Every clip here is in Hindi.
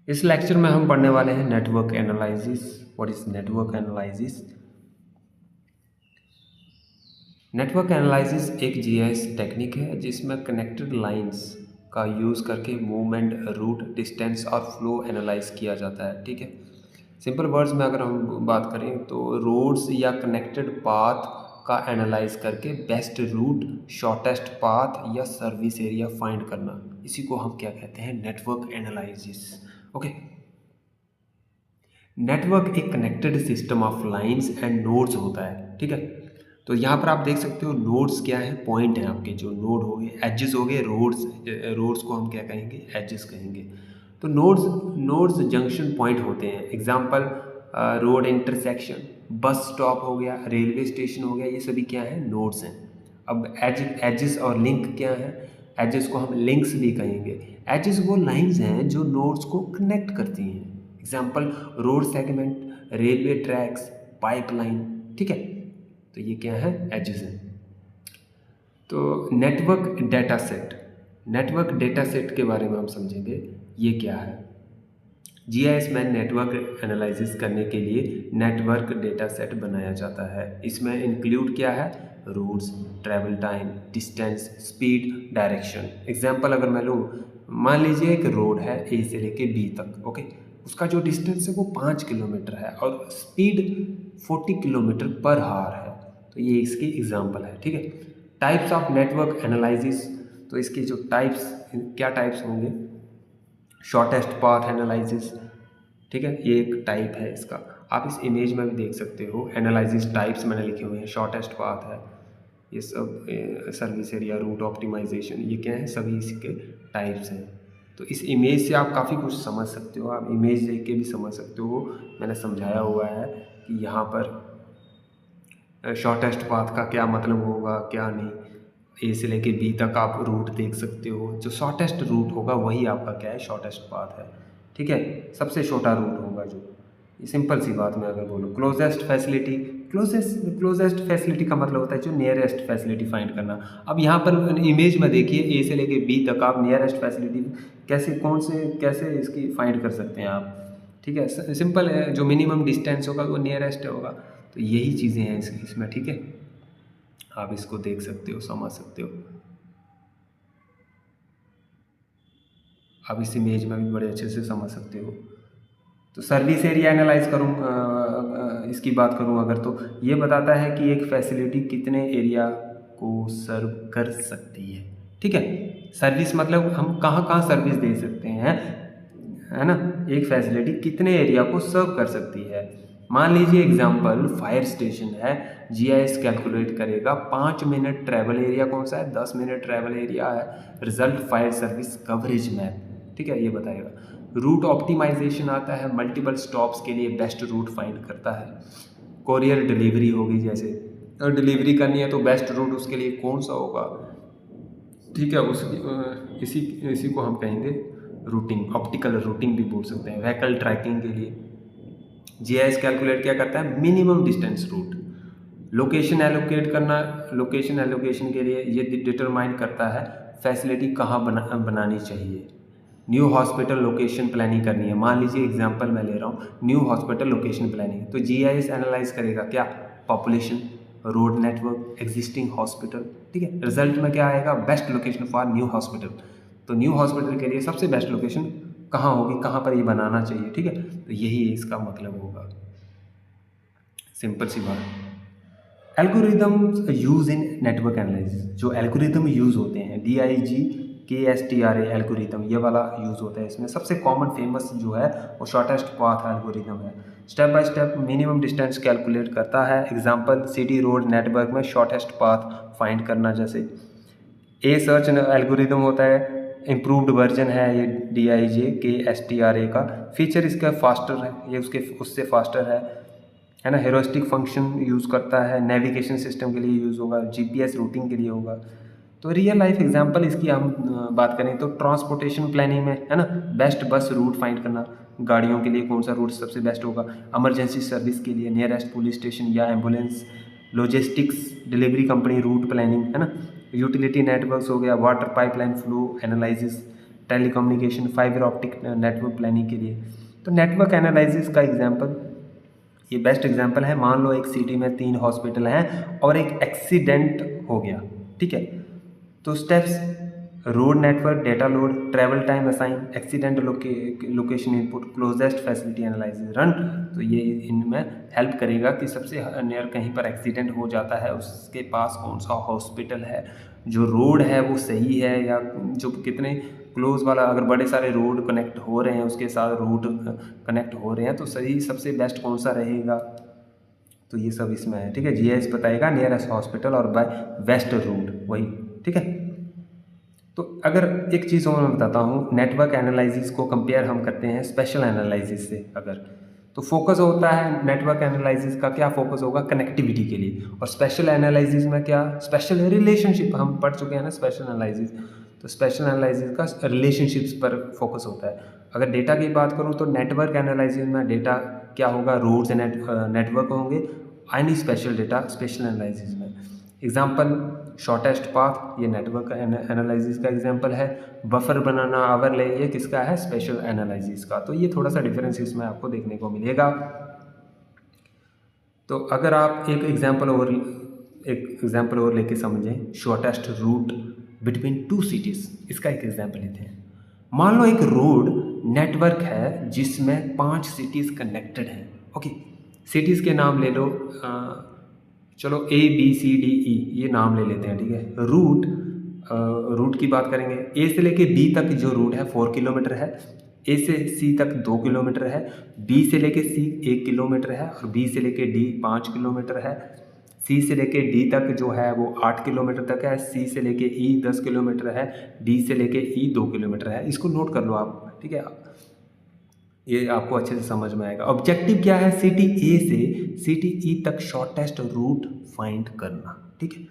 इस लेक्चर में हम पढ़ने वाले हैं network analysis. What is network analysis? Network analysis एक जीआईएस टेक्निक है जिसमें कनेक्टेड लाइंस का यूज़ करके मूवमेंट, रूट, डिस्टेंस और फ्लो एनालाइज किया जाता है। ठीक है, सिंपल वर्ड्स में अगर हम बात करें तो रोड्स या कनेक्टेड पाथ का एनालाइज करके बेस्ट रूट, शॉर्टेस्ट पाथ या सर्विस एरिया फाइंड करना, इसी को हम क्या कहते हैं? Network analysis. ओके, नेटवर्क एक connected system of lines end nodes होता है। ठीक है, तो यहाँ पर आप देख सकते हो नोड्स क्या है, पॉइंट है आपके, जो नोड हो गए, एजेस हो गए, रोड्स को हम क्या कहेंगे? एजेस कहेंगे। तो नोड्स नोड्स जंक्शन पॉइंट होते हैं। Example, road intersection, bus stop हो गया, रेलवे स्टेशन हो गया, ये सभी क्या है? नोड्स हैं। अब एजेस और लिंक क्या है? एजेस को हम लिंक्स भी कहेंगे। एजेस वो लाइंस हैं जो नोड्स को कनेक्ट करती हैं। Example, road segment, railway tracks, pipeline. ठीक है, तो ये क्या है? एजेस हैं। तो network data set, network data set के बारे में हम समझेंगे, ये क्या है। जीआईएस में नेटवर्क एनालिसिस करने के लिए नेटवर्क डेटा सेट बनाया जाता है। इसमें इंक्लूड क्या है? Routes, travel time, distance, speed, direction. Example अगर मैं लूँ, मान लीजिए एक रोड है ए से लेके बी तक। ओके, उसका जो डिस्टेंस है वो 5 किलोमीटर है और स्पीड 40 किलोमीटर पर आवर है। तो ये इसकी एग्जांपल है। ठीक है, टाइप्स ऑफ नेटवर्क एनालिसिस, तो इसके जो टाइप्स, क्या टाइप्स होंगे? Shortest path analysis. ठीक है, ये एक टाइप है इसका। आप इस इमेज में भी देख सकते हो, एनालिसिस टाइप्स मैंने लिखे हुए हैं। शॉर्टेस्ट पाथ है, ये सब सर्विस एरिया, रूट ऑप्टिमाइजेशन, ये क्या है? सभी इसके टाइप्स हैं। तो इस इमेज से आप काफ़ी कुछ समझ सकते हो, आप इमेज देख के भी समझ सकते हो। मैंने समझाया हुआ है कि यहाँ पर शॉर्टेस्ट पाथ का क्या मतलब होगा, क्या नहीं। ए से लेके बी तक आप रूट देख सकते हो। जो शॉर्टेस्ट रूट होगा वही आपका क्या है? शॉर्टेस्ट पाथ है। ठीक है, सबसे छोटा रूट होगा जो, ये सिंपल सी बात मैं अगर बोलूँ। क्लोजेस्ट फैसिलिटी, क्लोजेस्ट फैसिलिटी का मतलब होता है जो नियरेस्ट फैसिलिटी फाइंड करना। अब यहाँ पर इमेज में देखिए, ए से लेके बी तक आप नियरेस्ट फैसिलिटी कैसे इसकी फाइंड कर सकते हैं आप? ठीक है, सिंपल है, जो मिनिमम डिस्टेंस होगा वो नियरेस्ट होगा। तो यही चीज़ें हैं इसमें। ठीक है, आप इसको देख सकते हो, समझ सकते हो। आप इस इमेज में भी बड़े अच्छे से समझ सकते हो। तो सर्विस एरिया एनालाइज करूँ, इसकी बात करूँ अगर, तो ये बताता है कि एक फैसिलिटी कितने एरिया को सर्व कर सकती है। ठीक है, सर्विस मतलब हम कहाँ कहाँ सर्विस दे सकते हैं, है ना। एक फैसिलिटी कितने एरिया को सर्व कर सकती है। मान लीजिए एग्जांपल, फायर स्टेशन है, जीआईएस कैलकुलेट करेगा 5 मिनट ट्रैवल एरिया कौन सा है, 10 मिनट ट्रैवल एरिया है, result fire service coverage map. ठीक है, ये बताएगा। रूट ऑप्टिमाइजेशन आता है, मल्टीपल स्टॉप्स के लिए बेस्ट रूट फाइंड करता है। कोरियर डिलीवरी होगी, जैसे डिलीवरी करनी है तो बेस्ट रूट उसके लिए कौन सा होगा। ठीक है, इसी इसी को हम कहेंगे रूटिंग, ऑप्टिकल रूटिंग भी बोल सकते हैं। व्हीकल ट्रैकिंग के लिए जीआईएस कैलकुलेट क्या करता है? Minimum distance route. Location allocate करना, लोकेशन एलोकेशन के लिए ये डिटरमाइन करता है फैसिलिटी कहाँ बनानी चाहिए। न्यू हॉस्पिटल लोकेशन प्लानिंग करनी है, मान लीजिए एग्जांपल मैं ले रहा हूँ, न्यू हॉस्पिटल लोकेशन प्लानिंग, तो जीआईएस एनालाइज करेगा क्या? Population, road network, existing hospital. ठीक है, रिजल्ट में क्या आएगा? Best location for new hospital. तो न्यू हॉस्पिटल के लिए सबसे बेस्ट लोकेशन कहाँ होगी, कहाँ पर ये बनाना चाहिए। ठीक है, तो यही इसका मतलब होगा, सिंपल सी बात। Algorithms use in network analysis, जो एल्गोरिदम यूज़ होते हैं, DIGKSTRA एल्गोरिदम, ये वाला यूज़ होता है इसमें। सबसे कॉमन फेमस जो है वो शॉर्टेस्ट पाथ एल्गोरिदम है। Step by step minimum distance calculate करता है। एग्जांपल, सिटी रोड नेटवर्क में शॉर्टेस्ट पाथ फाइंड करना। जैसे ए सर्च एल्गोरिदम होता है, इम्प्रूव्ड वर्जन है ये DIGKSTRA का। फीचर इसका फास्टर है, ये उससे फास्टर है ना। हेरोस्टिक फंक्शन यूज़ करता है, नेविगेशन सिस्टम के लिए यूज़ होगा, GPS रूटिंग के लिए होगा। तो रियल लाइफ एग्जांपल इसकी हम बात करें तो ट्रांसपोर्टेशन प्लानिंग में, है ना, बेस्ट बस रूट फाइंड करना, गाड़ियों के लिए कौन सा रूट सबसे बेस्ट होगा। इमरजेंसी सर्विस के लिए नियरेस्ट पुलिस स्टेशन या ambulance. Logistics, delivery company route planning, है ना। यूटिलिटी नेटवर्क्स हो गया, water pipeline flow analysis, telecommunication, fibre optic network planning के लिए। तो नेटवर्क एनालिसिस का एग्जांपल, ये बेस्ट एग्जांपल है। मान लो एक सिटी में 3 हॉस्पिटल हैं और एक एक्सीडेंट हो गया, ठीक है। तो steps: road network, data load, travel time assign, accident location input, closest facility analysis run. तो ये इनमें हेल्प करेगा कि सबसे नियर कहीं पर एक्सीडेंट हो जाता है उसके पास कौन सा हॉस्पिटल है, जो रोड है वो सही है या जो कितने क्लोज वाला, अगर बड़े सारे रोड कनेक्ट हो रहे हैं उसके साथ रूट कनेक्ट हो रहे हैं तो सही सबसे बेस्ट कौन सा रहेगा। तो ये सब इसमें है, ठीक है। जीआईएस बताएगा नियरेस्ट हॉस्पिटल और बाय बेस्ट रूट, वही, ठीक है। तो अगर एक चीज़ और मैं बताता हूँ, नेटवर्क एनालिसिस को कंपेयर हम करते हैं स्पेशल एनालिसिस से। अगर तो फोकस होता है नेटवर्क एनालिसिस का, क्या फोकस होगा, कनेक्टिविटी के लिए। और स्पेशल एनालिसिस में क्या, स्पेशल रिलेशनशिप, हम पढ़ चुके हैं ना स्पेशल एनालिसिस। तो स्पेशल एनालिसिस का रिलेशनशिप्स पर फोकस होता है। अगर डेटा की बात करूँ तो नेटवर्क एनालिसिस में डेटा क्या होगा, रोड्स नेटवर्क होंगे। Any special data special analysis में। एग्जाम्पल: शॉर्टेस्ट पाथ, ये नेटवर्क एनालिसिस का एग्जांपल है। बफर बनाना, ओवरले, ये किसका है, स्पेशल एनालिसिस का। तो ये थोड़ा सा डिफरेंस इसमें आपको देखने को मिलेगा। तो अगर आप एक एग्जांपल और लेके समझें, शॉर्टेस्ट रूट बिटवीन 2 सिटीज़, इसका एक एग्जांपल लेते हैं। मान लो एक रोड नेटवर्क है जिसमें 5 सिटीज़ कनेक्टेड हैं। ओके, सिटीज़ के नाम ले लो, चलो ABCDE ये नाम ले लेते हैं, ठीक है। रूट की बात करेंगे, ए से लेके बी तक जो रूट है 4 किलोमीटर है, ए से सी तक 2 किलोमीटर है, बी से लेके सी 1 किलोमीटर है और बी से लेके डी 5 किलोमीटर है, सी से लेके डी तक जो है वो 8 किलोमीटर तक है, सी से लेके ई 10 किलोमीटर है, डी से लेके ई 2 किलोमीटर है। इसको नोट कर लो आप, ठीक है, ये आपको अच्छे से समझ में आएगा। ऑब्जेक्टिव क्या है, सिटी ए से सिटी ई तक शॉर्टेस्ट रूट फाइंड करना, ठीक है।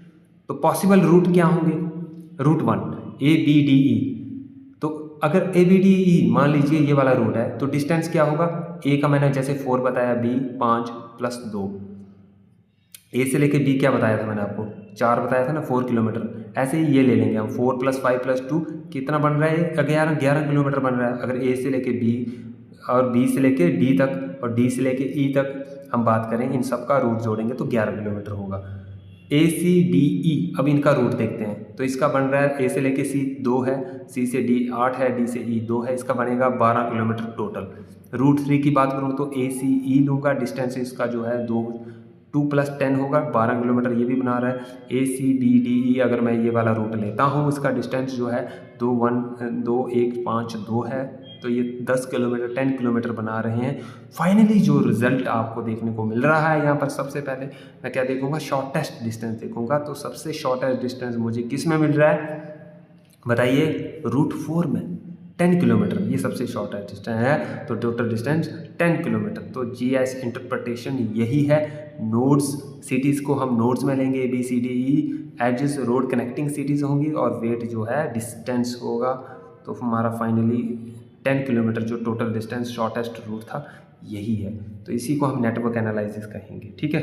तो पॉसिबल रूट क्या होंगे, रूट 1 ABDE। तो अगर ABDE मान लीजिए ये वाला रूट है तो डिस्टेंस क्या होगा, ए का मैंने जैसे 4 बताया, बी 5 + 2, ए से लेके बी क्या बताया था मैंने आपको, 4 बताया था ना, 4 किलोमीटर। ऐसे ही ये ले लेंगे हम, 4 + 5 + 2 कितना बन रहा है, 11 किलोमीटर बन रहा है। अगर ए से लेके बी और बी से लेके डी तक और डी से लेके ई तक हम बात करें, इन सब का रूट जोड़ेंगे तो 11 किलोमीटर होगा। ACDE, अब इनका रूट देखते हैं। तो इसका बन रहा है, ए से लेके सी 2 है, सी से डी 8 है, डी से ई 2 है, इसका बनेगा 12 किलोमीटर टोटल। रूट 3 की बात करूँ तो ACE लूँगा, डिस्टेंस इसका जो है 2 + 10 होगा, 12 किलोमीटर ये भी बना रहा है। ACBDE अगर मैं ये वाला रूट लेता हूँ, इसका डिस्टेंस जो है 2 1 5 2 है, तो ये 10 किलोमीटर 10 किलोमीटर बना रहे हैं। फाइनली जो रिजल्ट आपको देखने को मिल रहा है यहाँ पर, सबसे पहले मैं क्या देखूँगा, शॉर्टेस्ट डिस्टेंस देखूँगा। तो सबसे शॉर्टेस्ट डिस्टेंस मुझे किस में मिल रहा है बताइए, रूट 4 में 10 किलोमीटर, ये सबसे शॉर्टेस्ट डिस्टेंस है। तो टोटल डिस्टेंस 10 किलोमीटर। तो GIS इंटरप्रिटेशन यही है। नोड्स, सिटीज़ को हम नोड्स में लेंगे, ABCDE, edges road connecting cities होंगी और वेट जो है डिस्टेंस होगा। तो हमारा फाइनली 10 किलोमीटर जो टोटल डिस्टेंस शॉर्टेस्ट रूट था यही है। तो इसी को हम नेटवर्क एनालिसिस कहेंगे, ठीक है।